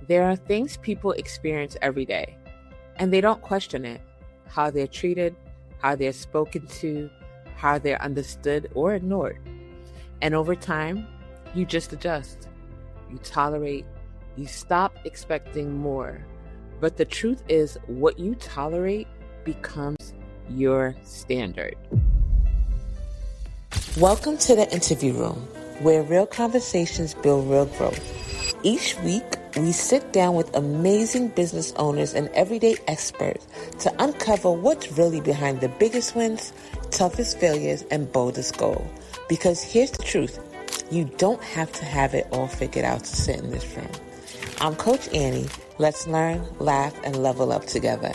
There are things people experience every day, and they don't question it. How they're treated, how they're spoken to, how they're understood or ignored. And over time, you just adjust. You tolerate. You stop expecting more. But the truth is, what you tolerate becomes your standard. Welcome to the interview room, where real conversations build real growth. Each week, we sit down with amazing business owners and everyday experts to uncover what's really behind the biggest wins, toughest failures, and boldest goals. Because here's the truth, you don't have to have it all figured out to sit in this room. I'm Coach Annie. Let's learn, laugh, and level up together.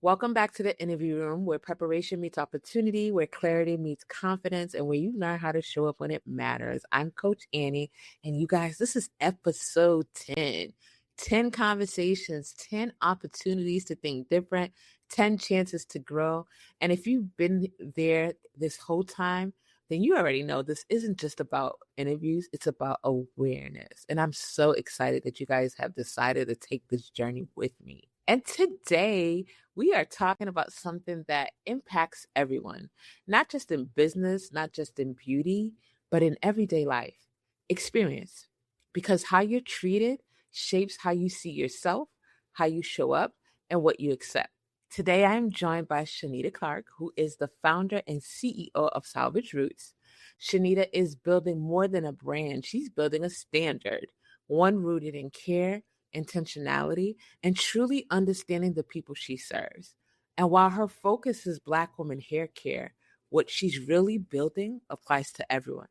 Welcome back to the interview room, where preparation meets opportunity, where clarity meets confidence, and where you learn how to show up when it matters. I'm Coach Annie, and you guys, this is episode 10. 10 conversations, 10 opportunities to think different, 10 chances to grow. And if you've been there this whole time, then you already know this isn't just about interviews, it's about awareness. And I'm so excited that you guys have decided to take this journey with me. And today, we are talking about something that impacts everyone, not just in business, not just in beauty, but in everyday life. Experience. Because how you're treated shapes how you see yourself, how you show up, and what you accept. Today, I am joined by Shanita Clarke, who is the founder and CEO of Salvaged Roots. Shanita is building more than a brand. She's building a standard, one rooted in care, intentionality, and truly understanding the people she serves. And while her focus is Black women hair care, what she's really building applies to everyone.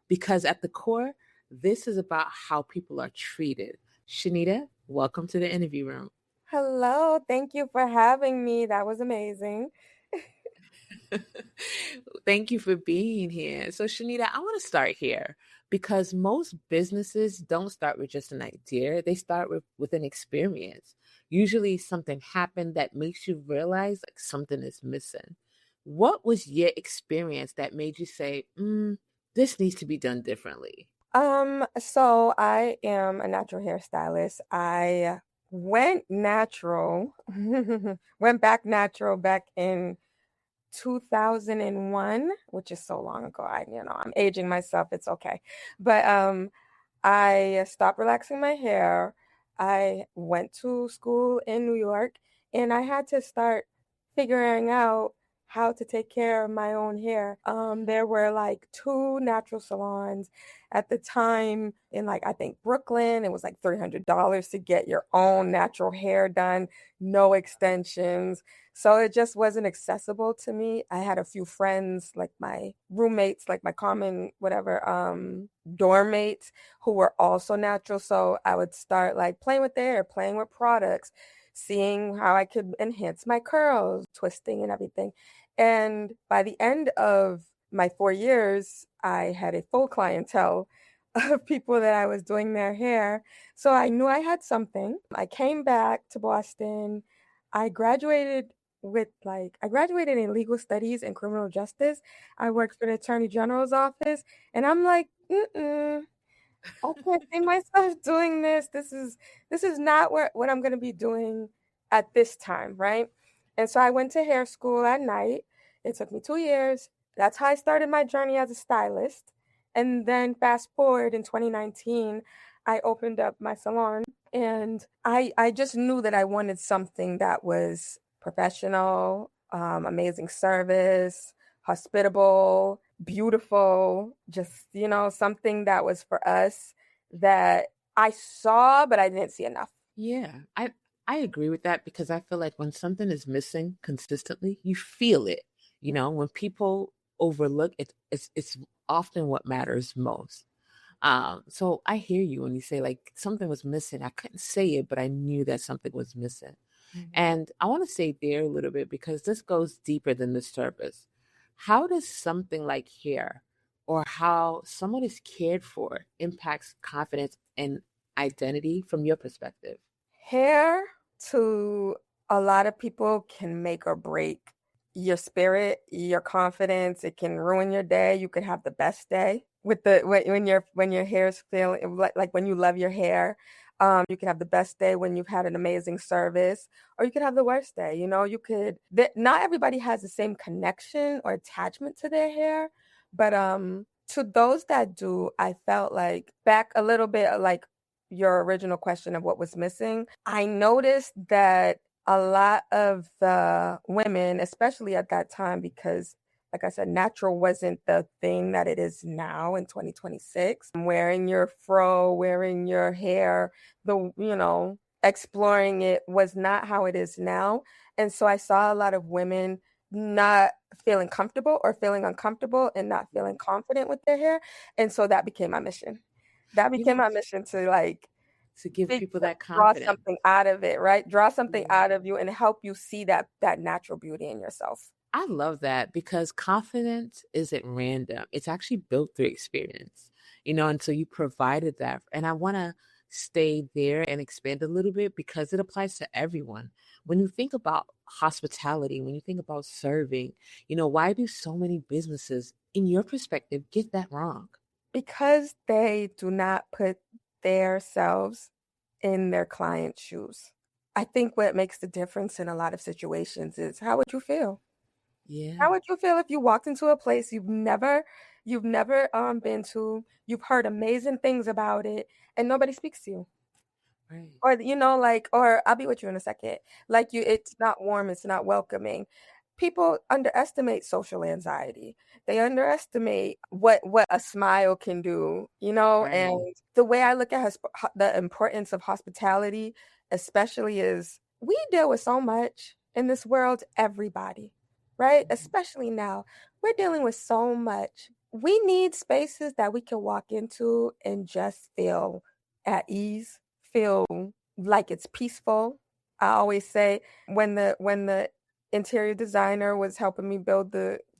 Because at the core, this is about how people are treated. Shanita, welcome to the interview room. Hello, thank you for having me. That was amazing. Thank you for being here. So, Shanita, I want to start here because most businesses don't start with just an idea. They start with an experience. Usually something happened that makes you realize like something is missing. What was your experience that made you say, this needs to be done differently? So I am a natural hairstylist. I went natural, went back natural back in 2001, which is so long ago. I'm aging myself. It's okay. But I stopped relaxing my hair. I went to school in New York, and I had to start figuring out how to take care of my own hair. There were like 2 natural salons at the time in I think Brooklyn. It was like $300 to get your own natural hair done, no extensions. So it just wasn't accessible to me. I had a few friends, like my roommates, like my common dorm mates, who were also natural. So I would start playing with their hair, playing with products, seeing how I could enhance my curls, twisting and everything. And by the end of my 4 years, I had a full clientele of people that I was doing their hair. So I knew I had something. I came back to Boston. I graduated in legal studies and criminal justice. I worked for the Attorney General's office, and I'm like, I can't see myself doing this. This is not what I'm going to be doing at this time, right? And so I went to hair school at night. It took me 2 years. That's how I started my journey as a stylist. And then fast forward in 2019, I opened up my salon, and I just knew that I wanted something that was professional, amazing service, hospitable, beautiful, just, something that was for us that I saw, but I didn't see enough. Yeah, I agree with that because I feel like when something is missing consistently, you feel it. When people overlook it, it's often what matters most. So I hear you when you say something was missing. I couldn't say it, but I knew that something was missing. Mm-hmm. And I want to say there a little bit because this goes deeper than the surface. How does something like hair or how someone is cared for impacts confidence and identity from your perspective? Hair, to a lot of people, can make or break your spirit, your confidence. It can ruin your day. You could have the best day when your hair's feeling like when you love your hair. You could have the best day when you've had an amazing service, or you could have the worst day. You could, not everybody has the same connection or attachment to their hair, but to those that do, I felt like, back a little bit, like your original question of what was missing, I noticed that a lot of the women, especially at that time, because like I said, natural wasn't the thing that it is now in 2026. Wearing your fro, wearing your hair, exploring it was not how it is now. And so I saw a lot of women not feeling comfortable or feeling uncomfortable and not feeling confident with their hair. And so that became my mission. That You became know, my mission to like to give people that draw confidence. something out of it, right? Draw something Yeah. out of you and help you see that natural beauty in yourself. I love that because confidence isn't random. It's actually built through experience, and so you provided that. And I want to stay there and expand a little bit because it applies to everyone. When you think about hospitality, when you think about serving, why do so many businesses, in your perspective, get that wrong? Because they do not put their selves in their client's shoes. I think what makes the difference in a lot of situations is, how would you feel? Yeah, How would you feel if you walked into a place you've never been to, you've heard amazing things about it, and nobody speaks to you? right. Or, like, or I'll be with you in a second. Like, it's not warm, it's not welcoming. People underestimate social anxiety. They underestimate what a smile can do, Right. and the way I look at the importance of hospitality, especially, is we deal with so much in this world, everybody, right? Especially now, we're dealing with so much. We need spaces that we can walk into and just feel at ease, feel like it's peaceful. I always say, when the interior designer was helping me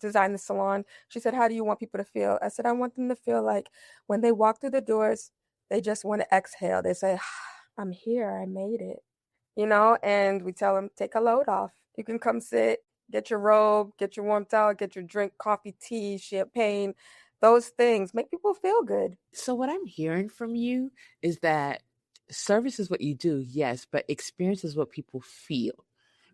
design the salon, she said, "How do you want people to feel?" I said, "I want them to feel like when they walk through the doors, they just want to exhale. They say, I'm here, I made it." And we tell them, take a load off. You can come sit, get your robe, get your warm towel, get your drink, coffee, tea, champagne, those things make people feel good. So what I'm hearing from you is that service is what you do, yes, but experience is what people feel,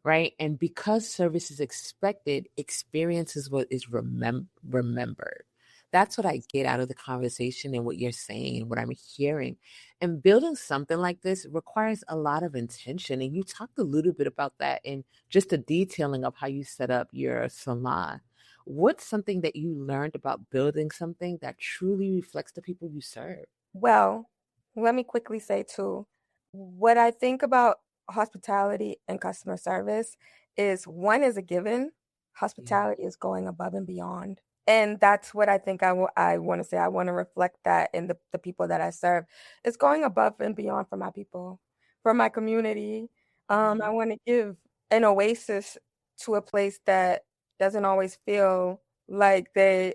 right? And because service is expected, experience is what is remembered. That's what I get out of the conversation and what you're saying and what I'm hearing. And building something like this requires a lot of intention. And you talked a little bit about that in just the detailing of how you set up your salon. What's something that you learned about building something that truly reflects the people you serve? Well, let me quickly say too, what I think about hospitality and customer service is, one is a given. Yeah. Hospitality is going above and beyond. And that's what I think I want to say. I want to reflect that in the people that I serve. It's going above and beyond for my people, for my community. I Mhm. want to give an oasis to a place that doesn't always feel like they're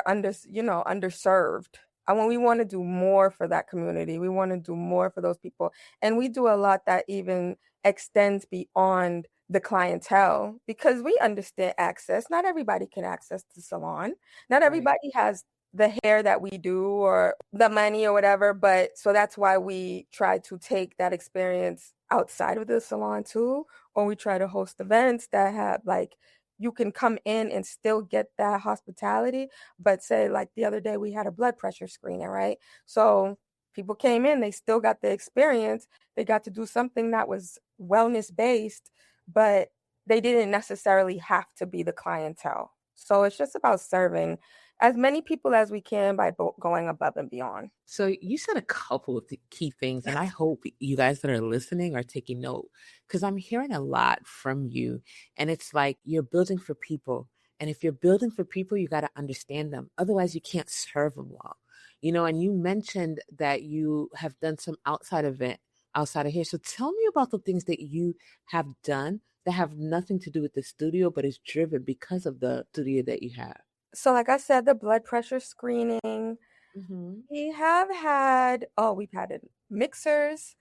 underserved. And when we want to do more for that community, we want to do more for those people. And we do a lot that even extends beyond the clientele, because we understand access. Not everybody can access the salon. Not Right. everybody has the hair that we do or the money or whatever. But so that's why we try to take that experience outside of the salon too. Or we try to host events that have, like, you can come in and still get that hospitality. But say, like, the other day we had a blood pressure screening, right? So people came in, they still got the experience. They got to do something that was wellness based, but they didn't necessarily have to be the clientele. So it's just about serving as many people as we can by going above and beyond. So you said a couple of the key things, and I hope you guys that are listening are taking note because I'm hearing a lot from you. And it's like you're building for people. And if you're building for people, you got to understand them. Otherwise, you can't serve them well. And you mentioned that you have done some outside event outside of here. So tell me about the things that you have done that have nothing to do with the studio, but is driven because of the studio that you have. So, like I said, the blood pressure screening, Mm-hmm. we've had mixers.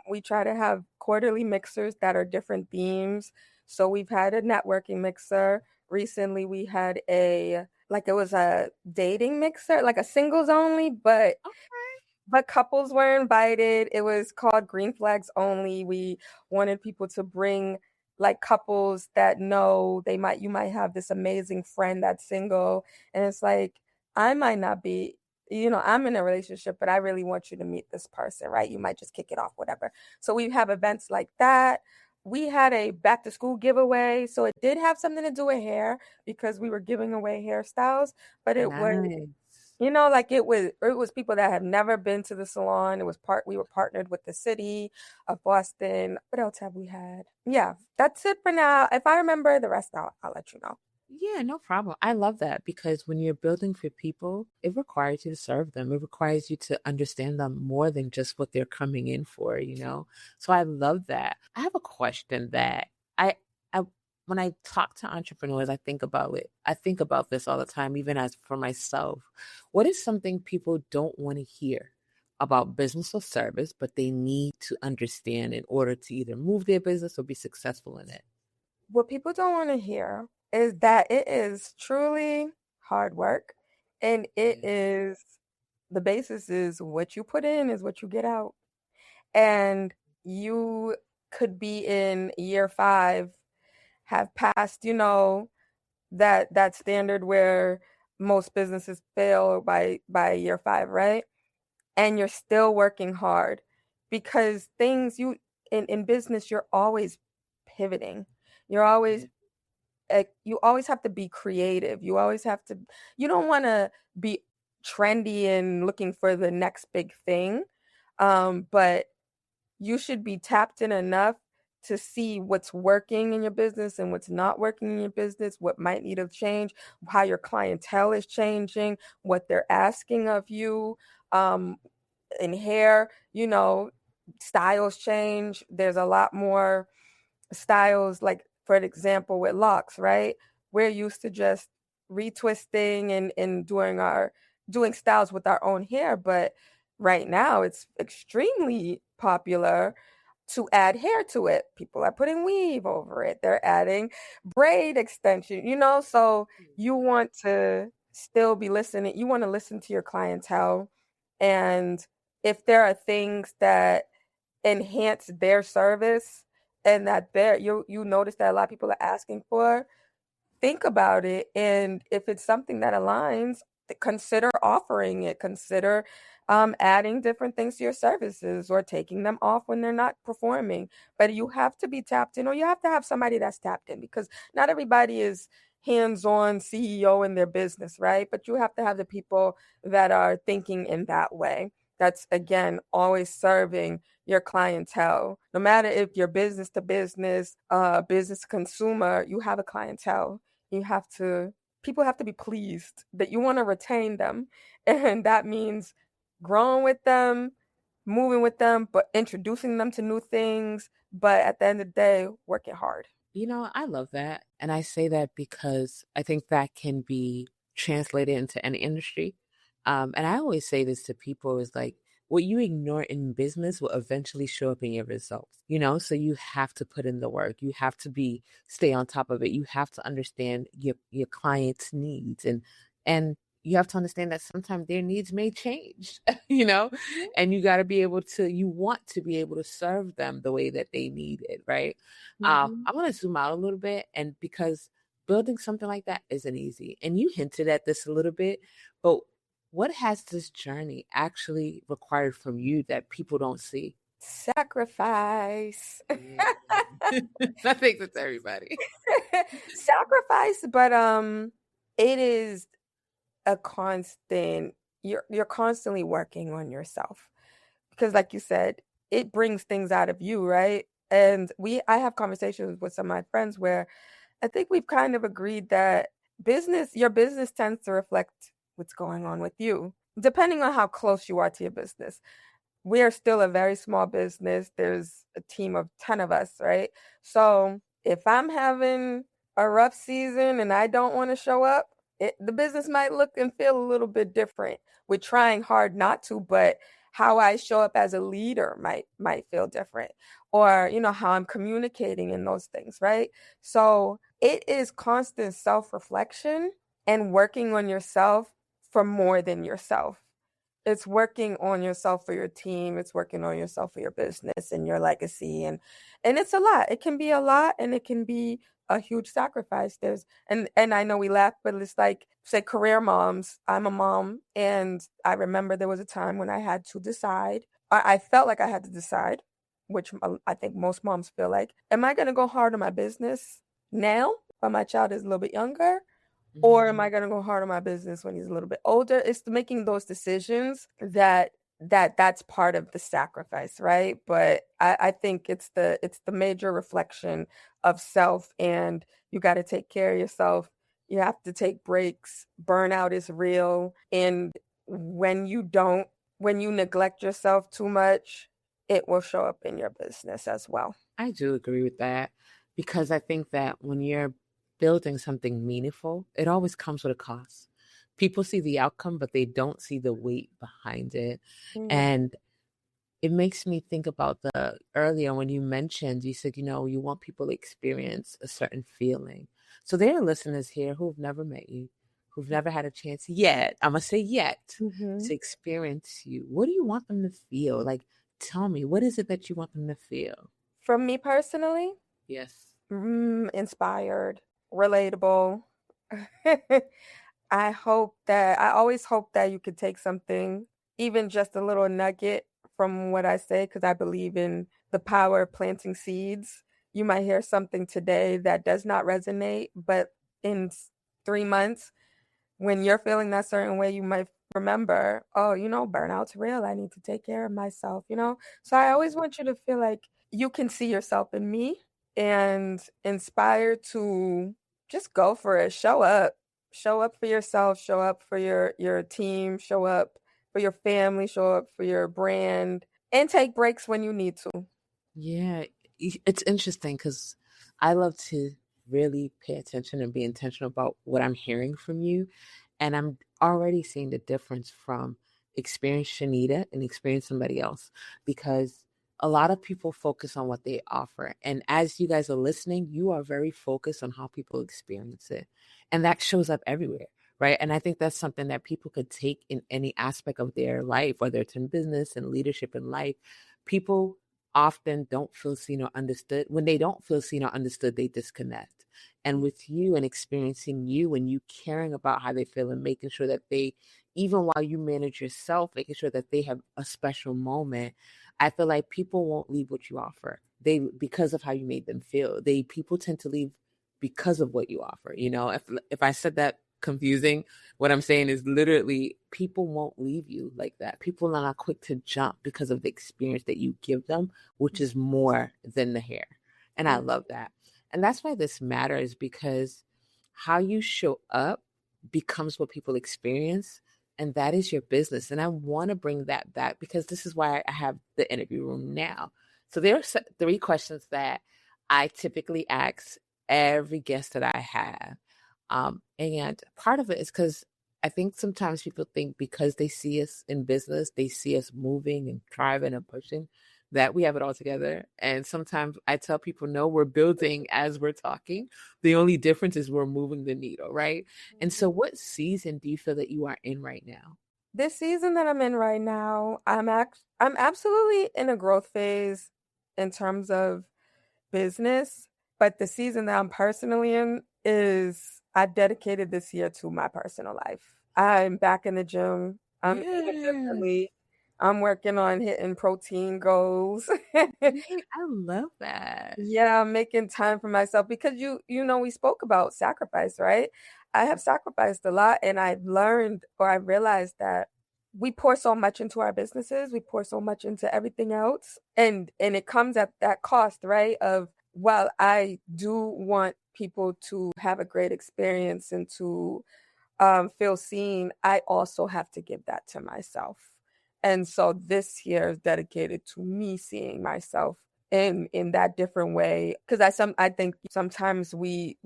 We try to have quarterly mixers that are different themes. So we've had a networking mixer. Recently we had it was a dating mixer, like a singles only, but but couples were invited. It was called Green Flags Only. We wanted people to bring like couples that know you might have this amazing friend that's single, and it's like I might not be, I'm in a relationship, but I really want you to meet this person, right? You might just kick it off, whatever. So we have events like that. We had a back to school giveaway, so it did have something to do with hair because we were giving away hairstyles, but it was, Nice. like it was people that have never been to the salon. We were partnered with the city of Boston. What else have we had? Yeah, that's it for now. If I remember the rest, I'll let you know. Yeah, no problem. I love that because when you're building for people, it requires you to serve them. It requires you to understand them more than just what they're coming in for, you know? So I love that. I have a question that I when I talk to entrepreneurs, I think about it. I think about this all the time, even as for myself. What is something people don't want to hear about business or service, but they need to understand in order to either move their business or be successful in it? What people don't want to hear is that it is truly hard work, and the basis is what you put in is what you get out. And you could be in year 5, have passed, that standard where most businesses fail by year 5, right? And you're still working hard because things you in business, you're always pivoting. You're always you always have to be creative. You don't want to be trendy and looking for the next big thing. But you should be tapped in enough to see what's working in your business and what's not working in your business, what might need to change, how your clientele is changing, what they're asking of you. Um, in hair, styles change. There's a lot more styles, like for example with locks, right? We're used to just retwisting and doing styles with our own hair, but right now it's extremely popular to add hair to it. People are putting weave over it. They're adding braid extension, so you want to still be listening. You want to listen to your clientele, and if there are things that enhance their service and that you notice that a lot of people are asking for, think about it. And if it's something that aligns, consider offering it. Consider adding different things to your services or taking them off when they're not performing. But you have to be tapped in, or you have to have somebody that's tapped in, because not everybody is hands-on CEO in their business, right? But you have to have the people that are thinking in that way. That's, again, always serving your clientele. No matter if you're business to business, business to consumer, you have a clientele. You have to People have to be pleased that you want to retain them. And that means growing with them, moving with them, but introducing them to new things. But at the end of the day, working hard. You know, I love that. And I say that because I think that can be translated into any industry. And I always say this to people is like, what you ignore in business will eventually show up in your results, you know? So you have to put in the work. You have to stay on top of it. You have to understand your client's needs and you have to understand that sometimes their needs may change, you know, and you want to be able to serve them the way that they need it, right? Mm-hmm. I want to zoom out a little bit, and because building something like that isn't easy, and you hinted at this a little bit, but what has this journey actually required from you that people don't see? Sacrifice. Yeah. I think that's everybody. Sacrifice, but it is a constant. You're constantly working on yourself because, like you said, it brings things out of you, right? And I have conversations with some of my friends where I think we've kind of agreed that your business tends to reflect what's going on with you, depending on how close you are to your business. We are still a very small business. There's a team of 10 of us, right? So if I'm having a rough season and I don't want to show up, the business might look and feel a little bit different. We're trying hard not to, but how I show up as a leader might feel different, or how I'm communicating in those things, right? So it is constant self-reflection and working on yourself for more than yourself. It's working on yourself for your team, it's working on yourself for your business and your legacy, and it's a lot. It can be a lot and it can be a huge sacrifice. There's and I know we laugh, but it's like, say, career moms. I'm a mom, and I remember there was a time when I had to decide. I felt like I had to decide, which I think most moms feel like, am I going to go hard on my business now while my child is a little bit younger, or am I going to go hard on my business when he's a little bit older? It's making those decisions that's part of the sacrifice, right? But I think it's the major reflection of self, and you got to take care of yourself. You have to take breaks. Burnout is real, and when you don't, when you neglect yourself too much, it will show up in your business as well. I do agree with that because I think that when you're building something meaningful, it always comes with a cost. People see the outcome, but they don't see the weight behind it. Mm. And it makes me think about the earlier when you mentioned, you said, you want people to experience a certain feeling. So there are listeners here who've never met you, who've never had a chance yet, I'm going to say yet, Mm-hmm. to experience you. What do you want them to feel? Like, tell me, what is it that you want them to feel? From me personally, Yes. inspired, relatable. I always hope that you could take something, even just a little nugget from what I say, because I believe in the power of planting seeds. You might hear something today that does not resonate, but in 3 months, when you're feeling that certain way, you might remember, oh, burnout's real. I need to take care of myself. So I always want you to feel like you can see yourself in me and inspired to just go for it. Show up. Show up for yourself, show up for your team, show up for your family, show up for your brand, and take breaks when you need to. Yeah, it's interesting because I love to really pay attention and be intentional about what I'm hearing from you. And I'm already seeing the difference from experience Shanita and experience somebody else because a lot of people focus on what they offer. And as you guys are listening, you are very focused on how people experience it. And that shows up everywhere. Right. And I think that's something that people could take in any aspect of their life, whether it's in business and leadership in life. People often don't feel seen or understood. When they don't feel seen or understood, they disconnect. And with you and experiencing you and you caring about how they feel and making sure that they, even while you manage yourself, making sure that they have a special moment, I feel like people won't leave what you offer. They, because of how you made them feel. People tend to leave because of what you offer. If I said that confusing, what I'm saying is literally people won't leave you like that. People are not quick to jump because of the experience that you give them, which is more than the hair. And I love that. And that's why this matters because how you show up becomes what people experience. And that is your business. And I want to bring that back because this is why I have the interview room now. So there are 3 questions that I typically ask every guest that I have. And part of it is because I think sometimes people think because they see us in business, they see us moving and thriving and pushing, that we have it all together. And sometimes I tell people, no, we're building as we're talking. The only difference is we're moving the needle, right? And so what season do you feel that you are in right now? This season that I'm in right now, I'm absolutely in a growth phase in terms of business, but the season that I'm personally in is I dedicated this year to my personal life. I'm back in the gym. I'm eating Yeah. differently. I'm working on hitting protein goals. Yay, I love that. Yeah, I'm making time for myself because we spoke about sacrifice, right? I have sacrificed a lot, and I've learned, or I realized that we pour so much into our businesses, we pour so much into everything else, and it comes at that cost, right? Of, while I do want people to have a great experience and to feel seen, I also have to give that to myself. And so this year is dedicated to me seeing myself in that different way, because I think sometimes we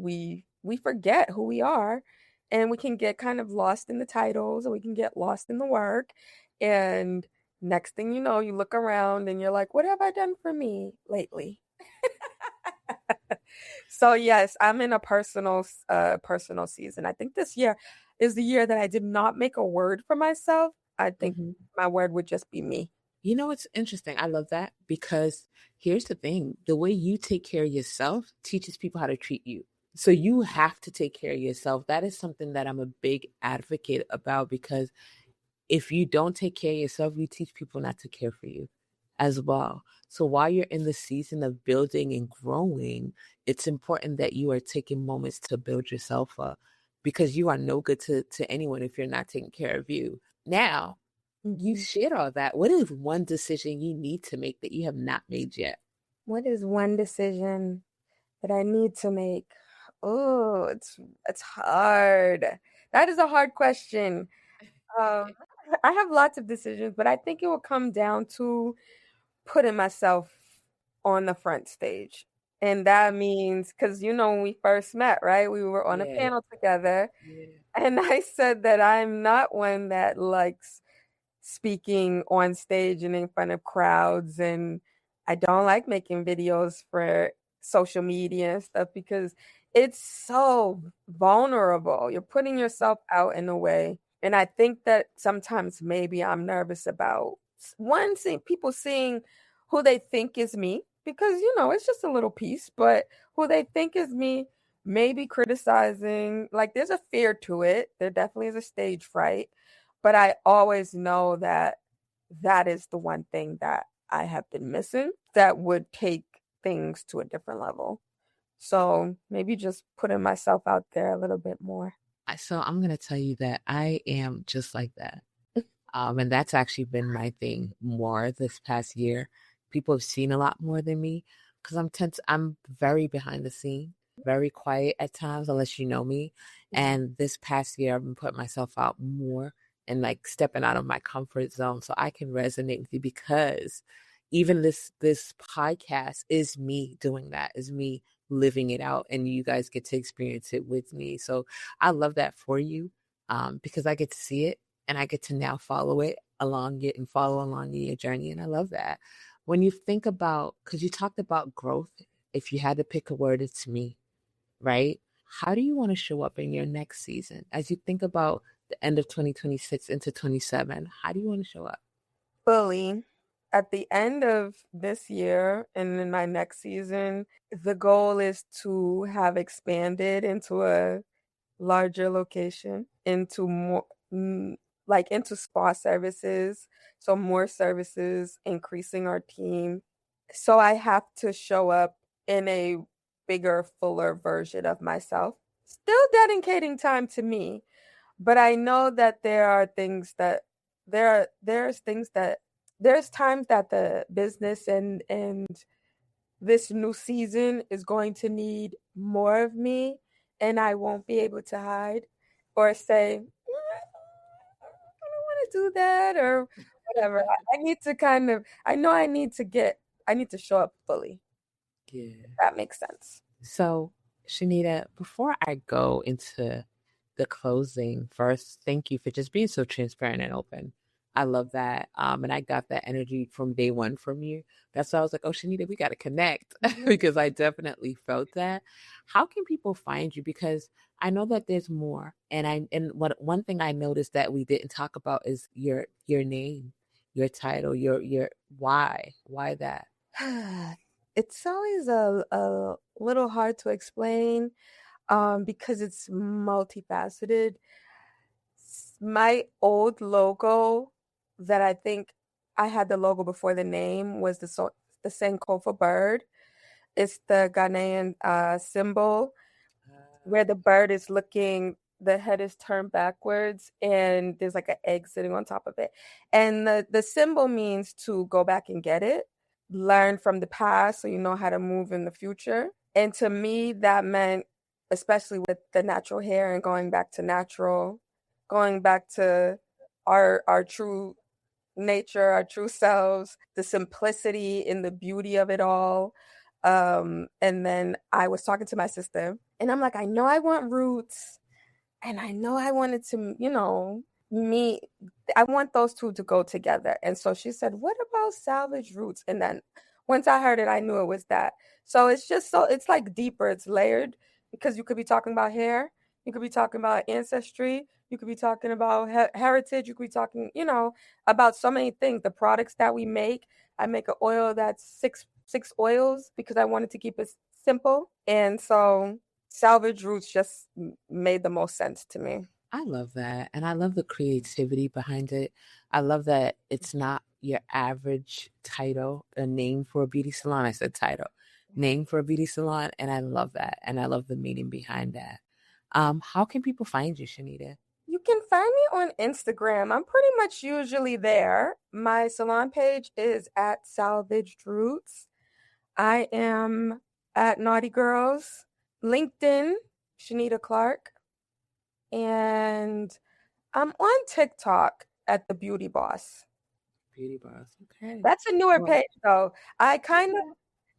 forget who we are, and we can get kind of lost in the titles, and we can get lost in the work, and next thing you know, you look around and you're like, what have I done for me lately? So yes, I'm in a personal season. I think this year is the year that I did not make a word for myself. I think Hmm. my word would just be me. You know, it's interesting. I love that because here's the thing, the way you take care of yourself teaches people how to treat you. So you have to take care of yourself. That is something that I'm a big advocate about because if you don't take care of yourself, you teach people not to care for you as well. So while you're in the season of building and growing, it's important that you are taking moments to build yourself up because you are no good to anyone if you're not taking care of you. Now, you Mhm. shared all that. What is one decision you need to make that you have not made yet? What is one decision that I need to make? Oh, it's hard. That is a hard question. Um, I have lots of decisions, but I think it will come down to putting myself on the front stage. And that means, because when we first met, right? We were on a Yeah, panel together, yeah. and I said that I'm not one that likes speaking on stage and in front of crowds, and I don't like making videos for social media and stuff because it's so vulnerable. You're putting yourself out in a way, and I think that sometimes maybe I'm nervous about one seeing people seeing who they think is me, because it's just a little piece, but who they think is me, maybe criticizing. Like, there's a fear to it. There definitely is a stage fright, but I always know that that is the one thing that I have been missing that would take things to a different level. So maybe just putting myself out there a little bit more. So I'm gonna tell you that I am just like that. And that's actually been my thing more this past year. People have seen a lot more than me because I'm very behind the scene, very quiet at times, unless you know me. And this past year, I've been putting myself out more and like stepping out of my comfort zone so I can resonate with you because even this podcast is me doing that, is me living it out, and you guys get to experience it with me. So I love that for you because I get to see it and I get to now follow it along it and follow along in your journey. And I love that. When you think about, because you talked about growth, if you had to pick a word, it's me, right? How do you want to show up in your next season? As you think about the end of 2026 into 27, how do you want to show up? Fully. At the end of this year and in my next season, the goal is to have expanded into a larger location, into more, like into spa services, so more services, increasing our team. So I have to show up in a bigger, fuller version of myself, still dedicating time to me. But I know that there's things that there's times that the business and this new season is going to need more of me, and I won't be able to hide or say, I don't want to do that or whatever. I need to I know I need to show up fully. If Yeah. that makes sense. So, Shanita, before I go into the closing, first, thank you for just being so transparent and open. I love that. And I got that energy from day one from you. That's why I was like, oh, Shanita, we got to connect Mhm. because I definitely felt that. How can people find you? Because I know that there's more. And what one thing I noticed that we didn't talk about is your name, your title, your why. Why that? It's always a little hard to explain because it's multifaceted. My old logo that I think I had the logo before the name was the Sankofa bird. It's the Ghanaian symbol where the bird is looking, the head is turned backwards, and there's like an egg sitting on top of it. And the symbol means to go back and get it, learn from the past so you know how to move in the future. And to me, that meant, especially with the natural hair and going back to natural, going back to our true nature, our true selves, the simplicity and the beauty of it all. And then I was talking to my sister, and I'm like, I know I want roots, and I know I wanted to, me, I want those two to go together. And so she said, what about salvage roots? And then once I heard it, I knew it was that. So it's like deeper, it's layered because you could be talking about hair, you could be talking about ancestry, You could be talking about heritage. You could be talking, about so many things. The products that we make. I make an oil that's six oils because I wanted to keep it simple. And so Salvaged Roots just made the most sense to me. I love that. And I love the creativity behind it. I love that it's not your average title, a name for a beauty salon. I said title, name for a beauty salon. And I love that. And I love the meaning behind that. How can people find you, Shanita? You can find me on Instagram. I'm pretty much usually there. My salon page is at Salvaged Roots. I am at Naughty Girls, LinkedIn, Shanita Clarke, and I'm on TikTok at The Beauty Boss. Beauty Boss. Okay. That's a newer page, though. That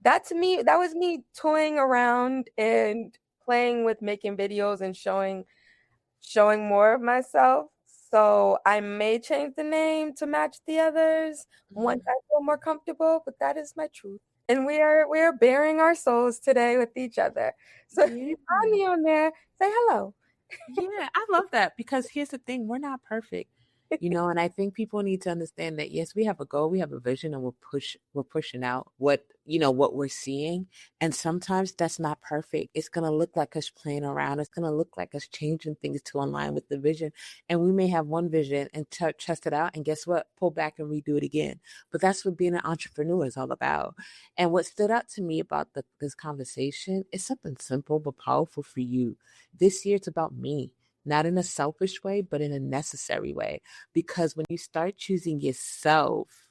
was me toying around and playing with making videos and showing more of myself. So I may change the name to match the others once I feel more comfortable, but that is my truth. And we are bearing our souls today with each other. So if you find me on there, say hello. Yeah, I love that because here's the thing, we're not perfect. And I think people need to understand that yes, we have a goal, we have a vision, and we're pushing out what we're seeing. And sometimes that's not perfect. It's gonna look like us playing around. It's gonna look like us changing things to align with the vision. And we may have one vision and test it out, and guess what? Pull back and redo it again. But that's what being an entrepreneur is all about. And what stood out to me about this conversation is something simple but powerful for you. This year it's about me. Not in a selfish way, but in a necessary way. Because when you start choosing yourself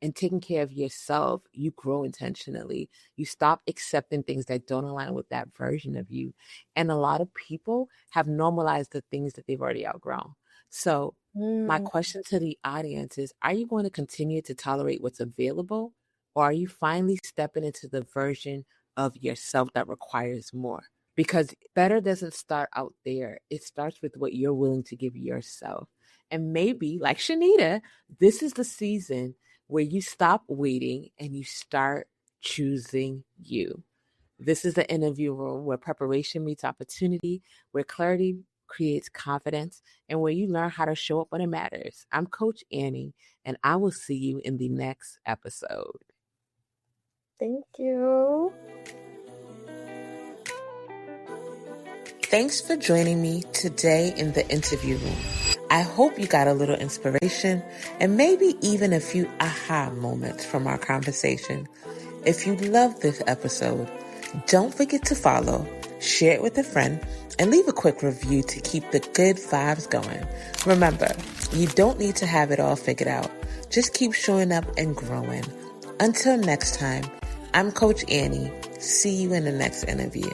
and taking care of yourself, you grow intentionally. You stop accepting things that don't align with that version of you. And a lot of people have normalized the things that they've already outgrown. So my question to the audience is, are you going to continue to tolerate what's available? Or are you finally stepping into the version of yourself that requires more? Because better doesn't start out there. It starts with what you're willing to give yourself. And maybe, like Shanita, this is the season where you stop waiting and you start choosing you. This is the interview room where preparation meets opportunity, where clarity creates confidence, and where you learn how to show up when it matters. I'm Coach Annie, and I will see you in the next episode. Thank you. Thanks for joining me today in the interview room. I hope you got a little inspiration and maybe even a few aha moments from our conversation. If you loved this episode, don't forget to follow, share it with a friend, and leave a quick review to keep the good vibes going. Remember, you don't need to have it all figured out. Just keep showing up and growing. Until next time, I'm Coach Annie. See you in the next interview.